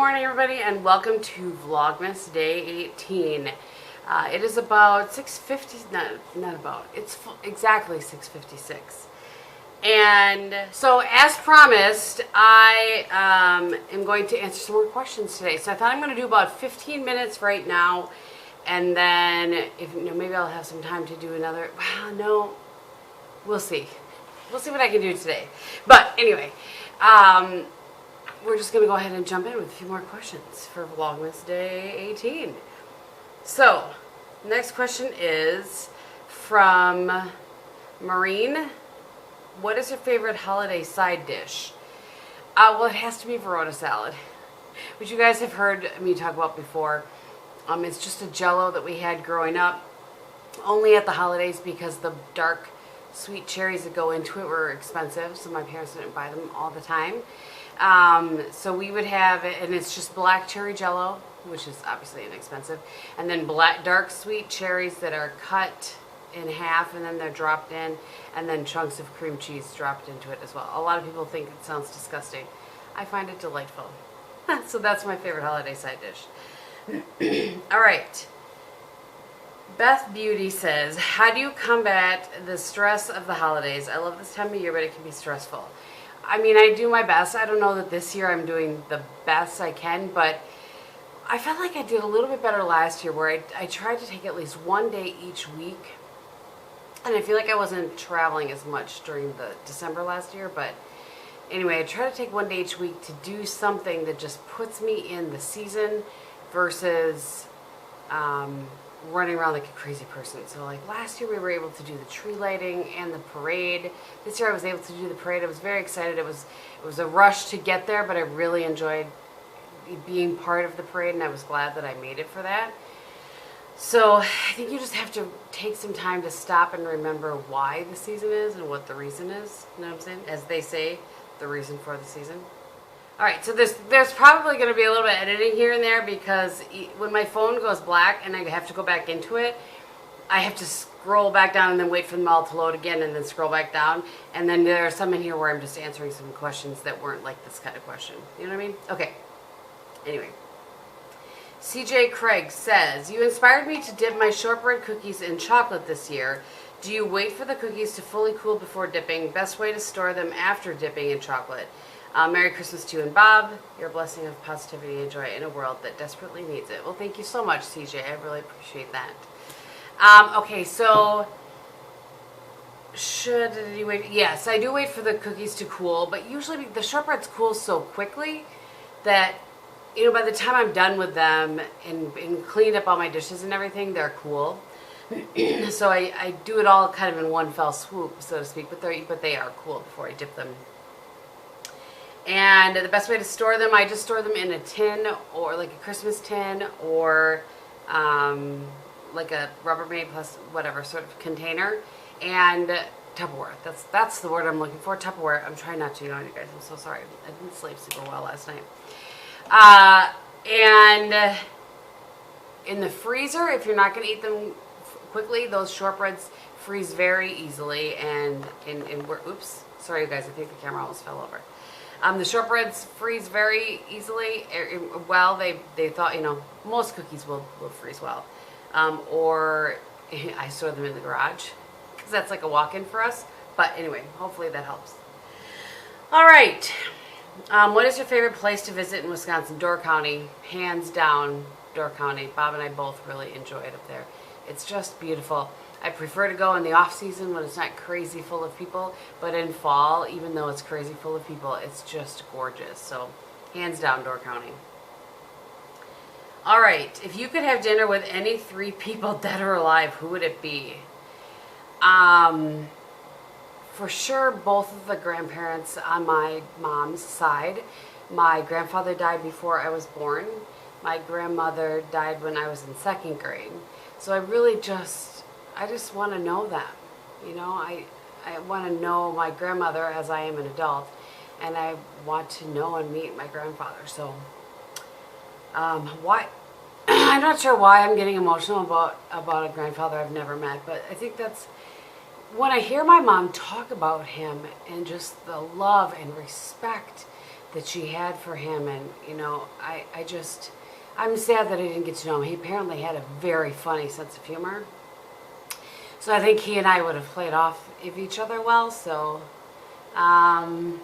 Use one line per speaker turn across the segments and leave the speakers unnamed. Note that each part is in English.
morning, everybody, and welcome to Vlogmas Day 18. It is about 6:50, not about, it's exactly 6:56. And so, as promised, I am going to answer some more questions today. So I thought I'm going to do about 15 minutes right now, and then if maybe I'll have some time to do another. Well, no, we'll see. We'll see what I can do today. But anyway, we're just going to go ahead and jump in with a few more questions for Vlogmas Day 18. So, next question is from Maureen. What is your favorite holiday side dish? Well, it has to be Verona salad, which you guys have heard me talk about before. It's just a Jell-O that we had growing up, only at the holidays because the dark sweet cherries that go into it were expensive, so my parents didn't buy them all the time. So we would have it, and it's just black cherry Jell-O, which is obviously inexpensive, and then dark sweet cherries that are cut in half, and then they're dropped in, and then chunks of cream cheese dropped into it as well. A lot of people think it sounds disgusting. I find it delightful. So that's my favorite holiday side dish. All right. Beth Beauty says, how do you combat the stress of the holidays? I love this time of year, but it can be stressful. I mean, I do my best. I don't know that this year I'm doing the best I can, but I felt like I did a little bit better last year where I tried to take at least one day each week. And I feel like I wasn't traveling as much during the December last year, but anyway, I try to take one day each week to do something that just puts me in the season versus running around like a crazy person. So like last year we were able to do the tree lighting and the parade. This year I was able to do the parade. I was very excited. It was a rush to get there, but I really enjoyed being part of the parade, and I was glad that I made it for that. So I think you just have to take some time to stop and remember why the season is and what the reason is. You know what I'm saying? As they say, the reason for the season. Alright, so there's probably going to be a little bit of editing here and there because when my phone goes black and I have to go back into it, I have to scroll back down and then wait for them all to load again and then scroll back down. And then there are some in here where I'm just answering some questions that weren't like this kind of question. You know what I mean? Okay. Anyway. CJ Craig says, you inspired me to dip my shortbread cookies in chocolate this year. Do you wait for the cookies to fully cool before dipping? Best way to store them after dipping in chocolate. Merry Christmas to you and Bob. Your blessing of positivity and joy in a world that desperately needs it. Well, thank you so much, CJ. I really appreciate that. Okay, so should you wait? Yes, I do wait for the cookies to cool, but usually the shortbreads cool so quickly that, you know, by the time I'm done with them and cleaned up all my dishes and everything, they're cool. So I do it all kind of in one fell swoop, so to speak, but they are cool before I dip them. And the best way to store them, I just store them in a tin or like a Christmas tin or like a Rubbermaid plus whatever sort of container, and Tupperware. That's the word I'm looking for, Tupperware. I'm trying not to yawn, you guys. I'm so sorry. I didn't sleep super well last night. And in the freezer, if you're not going to eat them quickly, those shortbreads freeze very easily. And oops, sorry you guys, I think the camera almost fell over. The shortbreads freeze very easily. Well, they thought, you know, most cookies will freeze well. Or I store them in the garage because that's like a walk-in for us. But anyway, hopefully that helps. All right. What is your favorite place to visit in Wisconsin? Door County. Hands down, Door County. Bob and I both really enjoy it up there. It's just beautiful. I prefer to go in the off-season when it's not crazy full of people, but in fall, even though it's crazy full of people, it's just gorgeous. So, hands down, Door County. All right, if you could have dinner with any 3 people, dead or alive, who would it be? For sure, both of the grandparents on my mom's side. My grandfather died before I was born. My grandmother died when I was in 2nd grade. So I just want to know them. You know, I want to know my grandmother as I am an adult, and I want to know and meet my grandfather. So, why? I'm not sure why I'm getting emotional about a grandfather I've never met, but I think that's when I hear my mom talk about him and just the love and respect that she had for him. And, you know, I'm sad that I didn't get to know him. He apparently had a very funny sense of humor. So I think he and I would have played off of each other well. So, and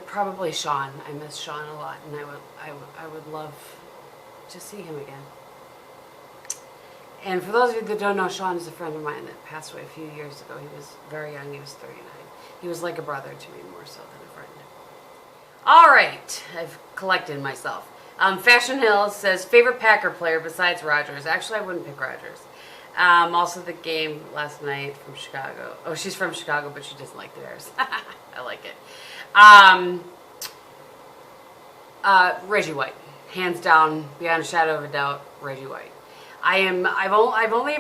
probably Sean. I miss Sean a lot, and I would love to see him again. And for those of you that don't know, Sean is a friend of mine that passed away a few years ago. He was very young. He was 39. He was like a brother to me, more so than a friend. All right, I've collected myself. Fashion Hill says, favorite Packer player besides Rodgers. Actually, I wouldn't pick Rodgers. Also, the game last night from Chicago. Oh, she's from Chicago, but she doesn't like the Bears. I like it. Reggie White, hands down, beyond a shadow of a doubt, Reggie White. I've only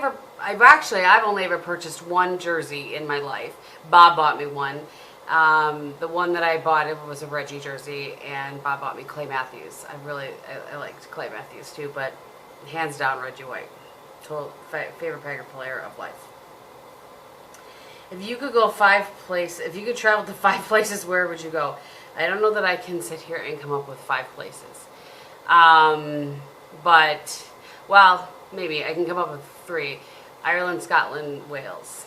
ever purchased one jersey in my life. Bob bought me one. The one that I bought, it was a Reggie jersey, and Bob bought me Clay Matthews. I liked Clay Matthews too, but hands down Reggie White. Total favorite Packer player of life. If you could travel to 5 places, where would you go? I don't know that I can sit here and come up with 5 places. But, well, maybe I can come up with 3. Ireland, Scotland, Wales.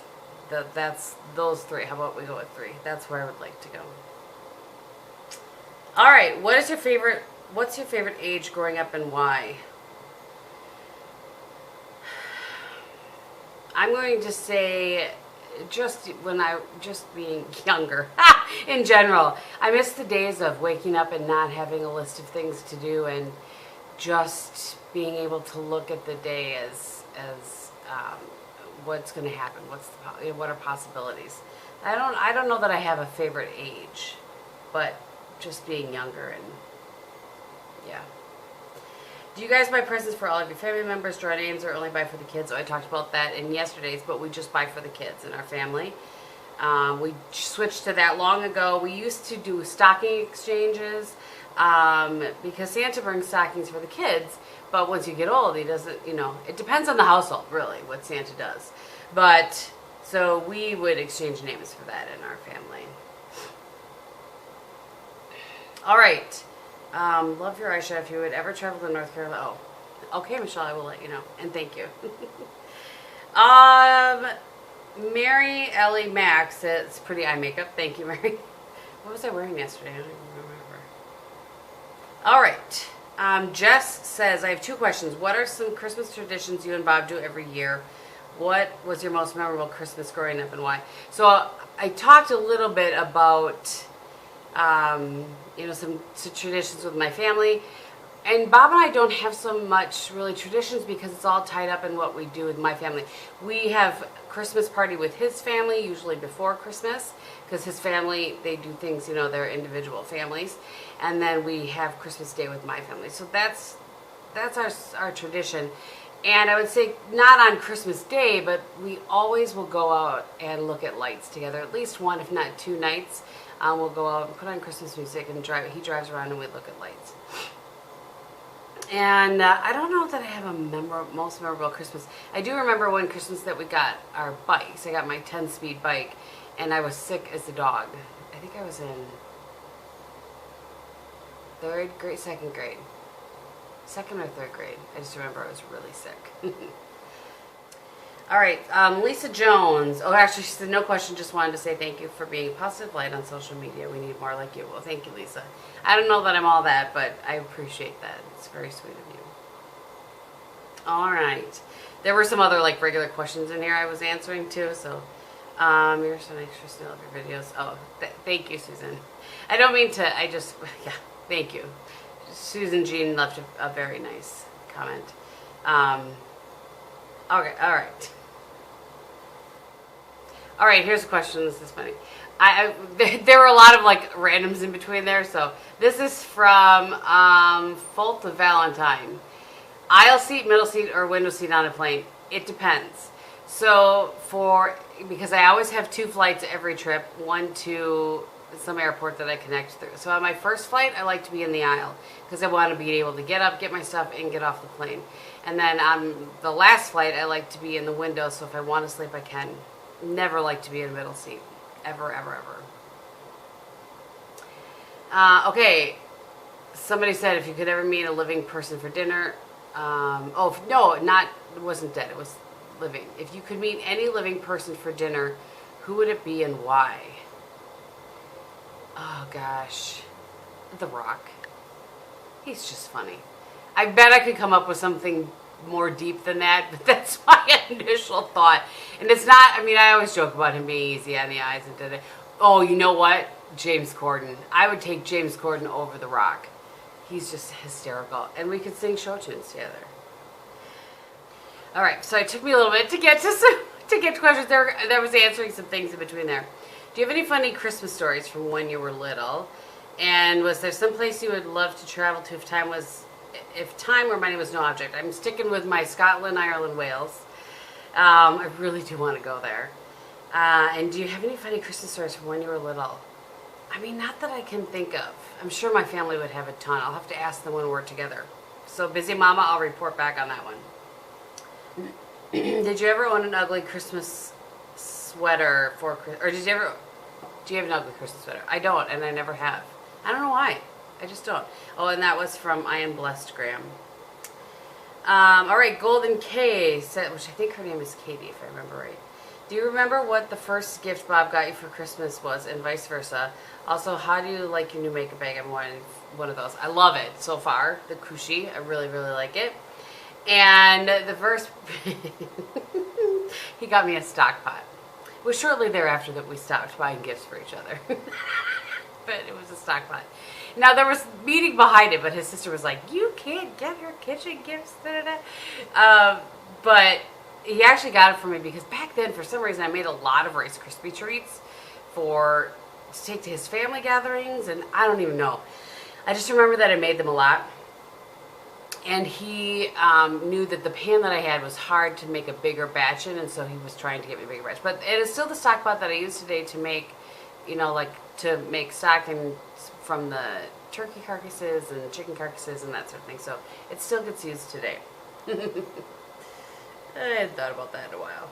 That's those 3. How about we go with 3? That's where I would like to go. All right, what's your favorite age growing up and why? I'm going to say just being younger in general. I miss the days of waking up and not having a list of things to do, and just being able to look at the day as what's going to happen, what are possibilities. I don't know that I have a favorite age, but just being younger, and yeah. Do you guys buy presents for all of your family members, draw names, or only buy for the kids? Oh, I talked about that in yesterday's, but we just buy for the kids in our family. We switched to that long ago. We used to do stocking exchanges because Santa brings stockings for the kids, but once you get old, he doesn't, it depends on the household, really, what Santa does. But, so we would exchange names for that in our family. All right. Love your eyeshadow. If you would ever travel to North Carolina. Oh, okay, Michelle, I will let you know. And thank you. Mary Ellie Max says, pretty eye makeup. Thank you, Mary. What was I wearing yesterday? I don't even remember. All right. Jess says, I have 2 questions. What are some Christmas traditions you and Bob do every year? What was your most memorable Christmas growing up and why? So I talked a little bit about some traditions with my family. And Bob and I don't have so much really traditions because it's all tied up in what we do with my family. We have Christmas party with his family, usually before Christmas, because his family, they do things, their individual families. And then we have Christmas Day with my family. So that's our tradition. And I would say not on Christmas Day, but we always will go out and look at lights together, at least one, if not 2 nights. We'll go out and put on Christmas music and he drives around and we look at lights. And I don't know that I have a most memorable Christmas. I do remember one Christmas that we got our bikes. I got my 10-speed bike, and I was sick as a dog. I think I was in 2nd or 3rd grade. I just remember I was really sick. All right, Lisa Jones. Oh, actually, she said, no question, just wanted to say thank you for being a positive light on social media. We need more like you. Well, thank you, Lisa. I don't know that I'm all that, but I appreciate that. It's very sweet of you. All right. There were some other, regular questions in here I was answering, too, so you're so nice, Kristin. I love your videos. Oh, thank you, Susan. I don't mean to, yeah, thank you. Susan Jean left a very nice comment. Okay, all right. All right, here's a question. This is funny. There were a lot of randoms in between there. So this is from Fault of Valentine. Aisle seat, middle seat, or window seat on a plane? It depends. So because I always have 2 flights every trip, one to some airport that I connect through. So on my first flight, I like to be in the aisle because I want to be able to get up, get my stuff, and get off the plane. And then on the last flight, I like to be in the window, so if I want to sleep, I can. Never like to be in the middle seat. Ever, ever, ever. Okay. Somebody said if you could ever meet a living person for dinner. No, it wasn't dead. It was living. If you could meet any living person for dinner, who would it be and why? Oh gosh, The Rock. He's just funny. I bet I could come up with something more deep than that, but that's my initial thought. And it's not, I mean, I always joke about him being easy on the eyes and did it. Oh, you know what? James Corden. I would take James Corden over The Rock. He's just hysterical. And we could sing show tunes together. All right, so it took me a little bit to get to questions. There was answering some things in between there. Do you have any funny Christmas stories from when you were little? And was there some place you would love to travel to if time or money was no object? I'm sticking with my Scotland, Ireland, Wales. I really do want to go there. And do you have any funny Christmas stories from when you were little? I mean, not that I can think of. I'm sure my family would have a ton. I'll have to ask them when we're together. So, busy mama, I'll report back on that one. Did you ever own an ugly Christmas sweater or do you have an ugly Christmas sweater? I don't, and I never have. I don't know why. I just don't. Oh, and that was from I Am Blessed Graham. All right, Golden K said, which I think her name is Katie, if I remember right. Do you remember what the first gift Bob got you for Christmas was, and vice versa? Also, how do you like your new makeup bag? I'm one of those. I love it so far. The Kushi, I really, really like it. And the first, he got me a stock pot. It was shortly thereafter that we stopped buying gifts for each other. But it was a stock pot. Now, there was meaning behind it, but his sister was like, you can't get her kitchen gifts, but he actually got it for me because back then, for some reason, I made a lot of Rice Krispie treats to take to his family gatherings, and I don't even know. I just remember that I made them a lot. And he knew that the pan that I had was hard to make a bigger batch in, and so he was trying to get me a bigger batch. But it is still the stock pot that I use today to make, to make stock from the turkey carcasses and chicken carcasses and that sort of thing. So it still gets used today. I hadn't thought about that in a while.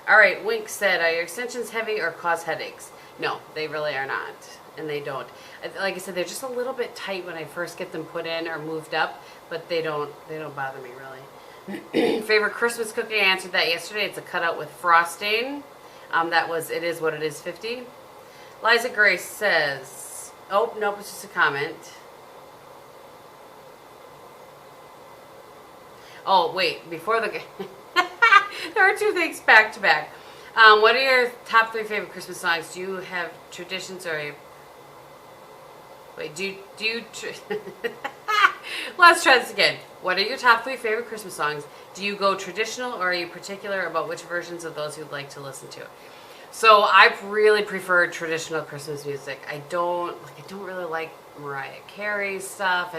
All right, Wink said, are your extensions heavy or cause headaches? No, they really are not. And they don't. Like I said, they're just a little bit tight when I first get them put in or moved up, but they don't bother me really. Favorite Christmas cookie? I answered that yesterday. It's a cutout with frosting. It is what it is 50. Liza Grace says, oh, nope, it's just a comment. Oh, wait, before the there are two things back to back. What are your top 3 favorite Christmas songs? Do you have traditions or let's try this again. What are your top 3 favorite Christmas songs? Do you go traditional or are you particular about which versions of those you'd like to listen to? So I really prefer traditional Christmas music. I don't really like Mariah Carey's stuff,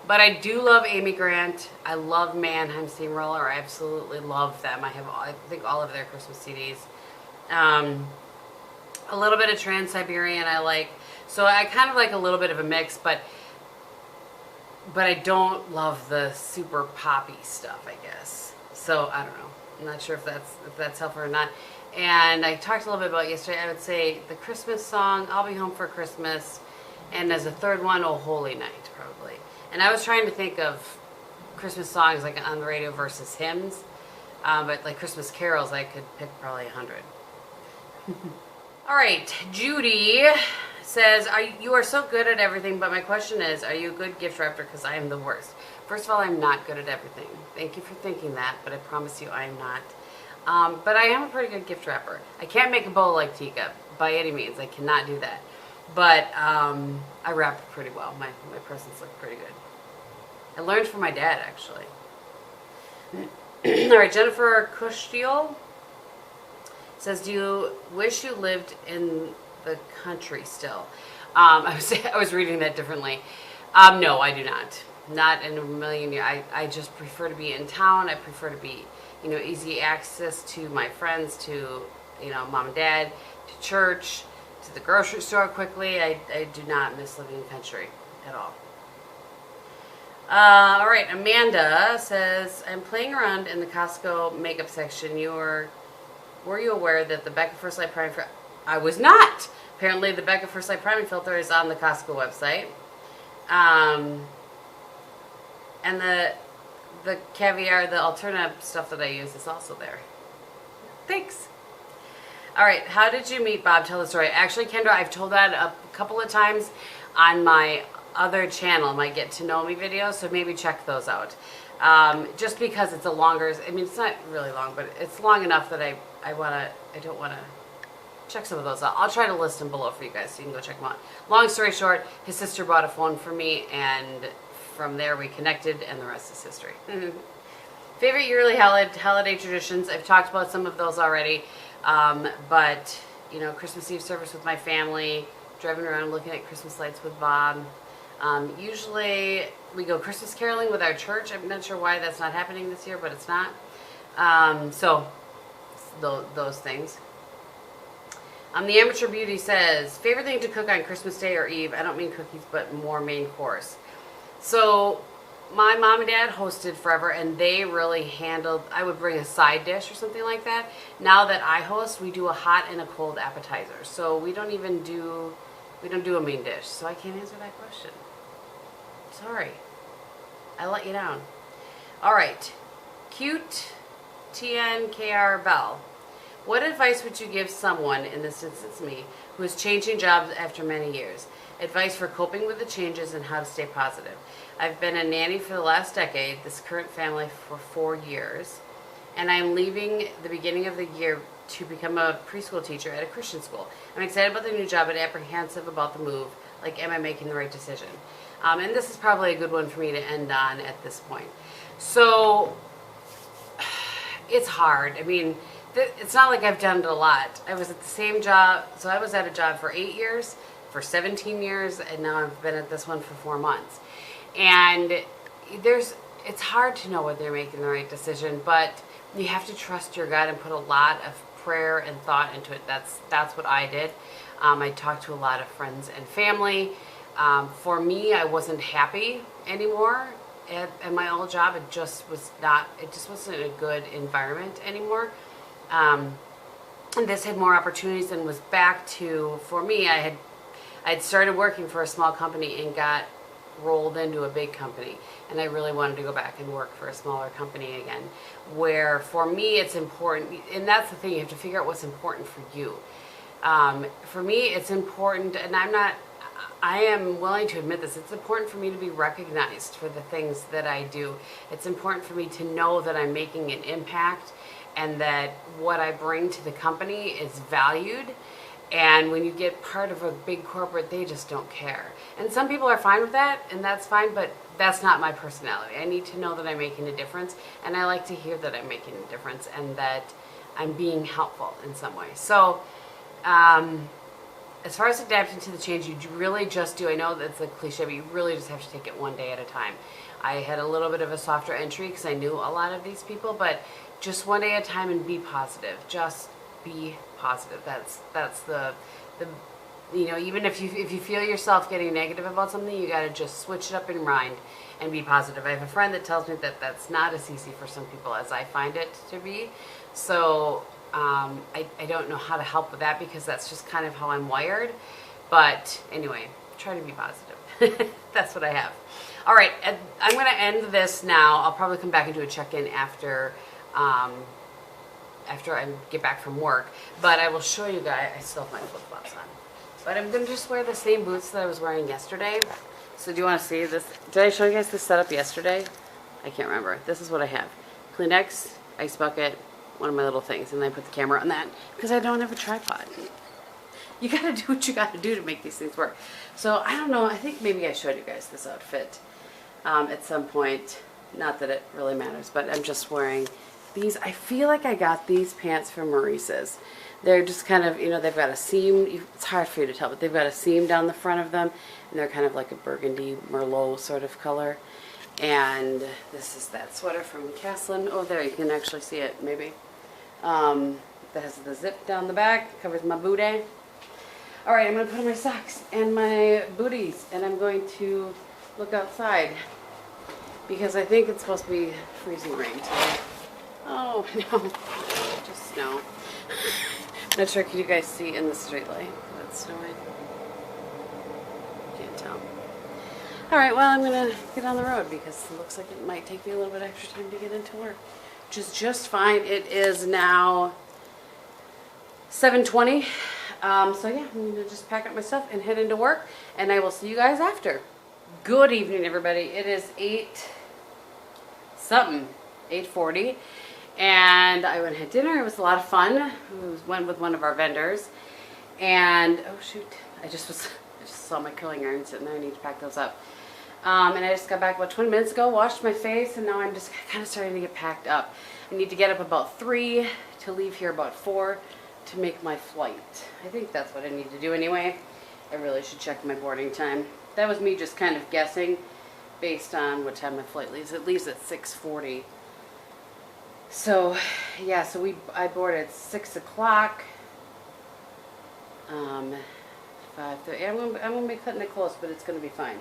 but I do love Amy Grant. I love Mannheim Steamroller. I absolutely love them. I think all of their Christmas CDs. A little bit of Trans-Siberian I like. So I kind of like a little bit of a mix, but I don't love the super poppy stuff, I guess. So I don't know. I'm not sure if that's helpful or not. And I talked a little bit about yesterday. I would say the Christmas song, I'll Be Home for Christmas, and as a third one, Oh Holy Night, probably. And I was trying to think of Christmas songs like on the radio versus hymns, but like Christmas carols, I could pick probably 100. All right, Judy says, you are so good at everything, but my question is, are you a good gift wrapper? Because I am the worst. First of all, I'm not good at everything. Thank you for thinking that, but I promise you I am not. But I am a pretty good gift wrapper. I can't make a bow like Tika, by any means. I cannot do that. But I wrap pretty well. My presents look pretty good. I learned from my dad, actually. All right, Jennifer Kushtiel says, do you wish you lived in the country still? I was reading that differently. No, I do not. Not in a million years. I just prefer to be in town. I prefer to be, easy access to my friends, to, mom and dad, to church, to the grocery store quickly. I do not miss living in the country at all. All right, Amanda says, I'm playing around in the Costco makeup section. Were you aware that the Becca First Light Prime I was not. Apparently the Becca First Light priming filter is on the Costco website. And the caviar, the Alterna stuff that I use is also there. Thanks. All right, how did you meet Bob? Tell the story. Actually, Kendra, I've told that a couple of times on my other channel, my Get to Know Me videos, so maybe check those out. Just because it's a longer, I mean, it's not really long, but it's long enough that I don't want to check some of those out. I'll try to list them below for you guys so you can go check them out. Long story short, his sister bought a phone for me, and from there we connected, and the rest is history. Favorite yearly holiday traditions. I've talked about some of those already. But, you know, Christmas Eve service with my family, driving around looking at Christmas lights with Bob. Usually we go Christmas caroling with our church. I'm not sure why that's not happening this year, but it's not. So, those things. The Amateur Beauty says, favorite thing to cook on Christmas Day or Eve? I don't mean cookies, but more main course. So, my mom and dad hosted forever, and they really handled, I would bring a side dish or something like that. Now that I host, we do a hot and a cold appetizer. So we don't do a main dish. So I can't answer that question. Sorry. I let you down. All right. Cute TNKR Bell. What advice would you give someone, in this instance me, who is changing jobs after many years? Advice for coping with the changes and how to stay positive. I've been a nanny for the last decade, this current family for 4 years, and I'm leaving the beginning of the year to become a preschool teacher at a Christian school. I'm excited about the new job but apprehensive about the move. Like, am I making the right decision? And this is probably a good one for me to end on at this point. So, it's hard. I mean, it's not like I've done it a lot. I was at the same job, so I was at a job for 8 years, for 17 years, and now I've been at this one for 4 months. And it's hard to know whether you're making the right decision, but you have to trust your gut and put a lot of prayer and thought into it. That's what I did. I talked to a lot of friends and family. For me, I wasn't happy anymore at my old job. It just wasn't a good environment anymore. And this had more opportunities and was back to, for me, I'd started working for a small company and got rolled into a big company, and I really wanted to go back and work for a smaller company again, where for me it's important, and that's the thing, you have to figure out what's important for you. For me it's important, and I am willing to admit this, it's important for me to be recognized for the things that I do. It's important for me to know that I'm making an impact and that what I bring to the company is valued. And when you get part of a big corporate, they just don't care. And some people are fine with that, and that's fine, but that's not my personality. I need to know that I'm making a difference, and I like to hear that I'm making a difference and that I'm being helpful in some way. So, as far as adapting to the change, you really just do, I know that's a cliche, but you really just have to take it one day at a time. I had a little bit of a softer entry because I knew a lot of these people, but just one day at a time and be positive. Just be positive. That's the you know, even if you feel yourself getting negative about something, you got to just switch it up in your mind and be positive. I have a friend that tells me that that's not as easy for some people as I find it to be. So I don't know how to help with that because that's just kind of how I'm wired. But anyway, try to be positive. That's what I have. All right, I'm going to end this now. I'll probably come back and do a check-in after I get back from work. But I will show you guys. I still have my flip-flops on. But I'm going to just wear the same boots that I was wearing yesterday. So do you want to see this? Did I show you guys this setup yesterday? I can't remember. This is what I have. Kleenex, ice bucket, one of my little things. And then I put the camera on that because I don't have a tripod. You got to do what you got to do to make these things work. So I don't know. I think maybe I showed you guys this outfit at some point. Not that it really matters, but I'm just wearing these. I feel like I got these pants from Maurice's. They're just kind of, you know, they've got a seam. It's hard for you to tell, but they've got a seam down the front of them, and they're kind of like a burgundy Merlot sort of color. And this is that sweater from Caslin. Oh, there, you can actually see it, maybe. That has the zip down the back, covers my booty. All right, I'm going to put on my socks and my booties, and I'm going to look outside because I think it's supposed to be freezing rain today. Oh, no, just snow. Not sure, can you guys see in the street light that's snowing? Can't tell. Alright, well, I'm going to get on the road because it looks like it might take me a little bit extra time to get into work. Which is just fine. It is now 7:20. So yeah, I'm going to just pack up my stuff and head into work. And I will see you guys after. Good evening, everybody. It is 8:40. And I went and had dinner. It was a lot of fun. Went with one of our vendors. And, oh shoot, I just saw my curling iron sitting there. I need to pack those up. And I just got back about 20 minutes ago, washed my face, and now I'm just kind of starting to get packed up. I need to get up about 3 to leave here about 4 to make my flight. I think that's what I need to do anyway. I really should check my boarding time. That was me just kind of guessing based on what time my flight leaves. It leaves at 6:40. So, yeah, so I board at 6 o'clock. 5:30. I'm gonna be cutting it close, but it's gonna be fine.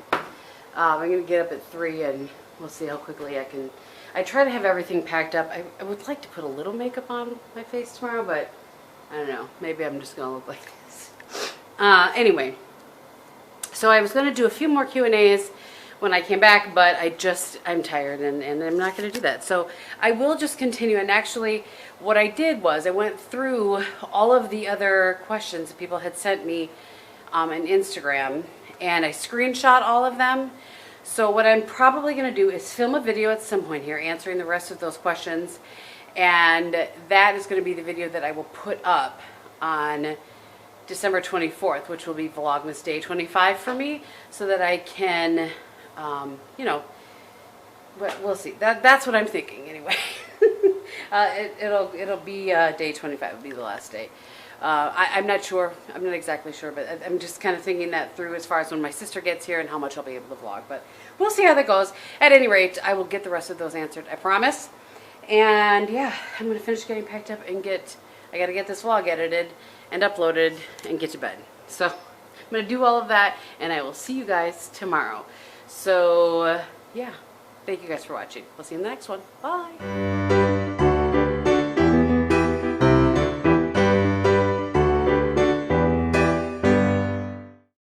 I'm gonna get up at 3, and we'll see how quickly I can. I try to have everything packed up. I would like to put a little makeup on my face tomorrow, but I don't know. Maybe I'm just gonna look like this. Anyway, so I was gonna do a few more Q&As when I came back, but I'm tired, and I'm not gonna do that. So I will just continue. And actually, what I did was I went through all of the other questions that people had sent me on Instagram, and I screenshot all of them. So what I'm probably going to do is film a video at some point here answering the rest of those questions, and that is going to be the video that I will put up on December 24th, which will be Vlogmas Day 25 for me, so that I can, you know, but we'll see. That's what I'm thinking anyway. It'll be Day 25. It'll be the last day. I'm not sure. I'm not exactly sure, but I'm just kind of thinking that through as far as when my sister gets here and how much I'll be able to vlog. But we'll see how that goes. At any rate, I will get the rest of those answered, I promise. And yeah, I'm going to finish getting packed up and I got to get this vlog edited and uploaded and get to bed. So I'm going to do all of that, and I will see you guys tomorrow. So yeah, thank you guys for watching. We'll see you in the next one. Bye.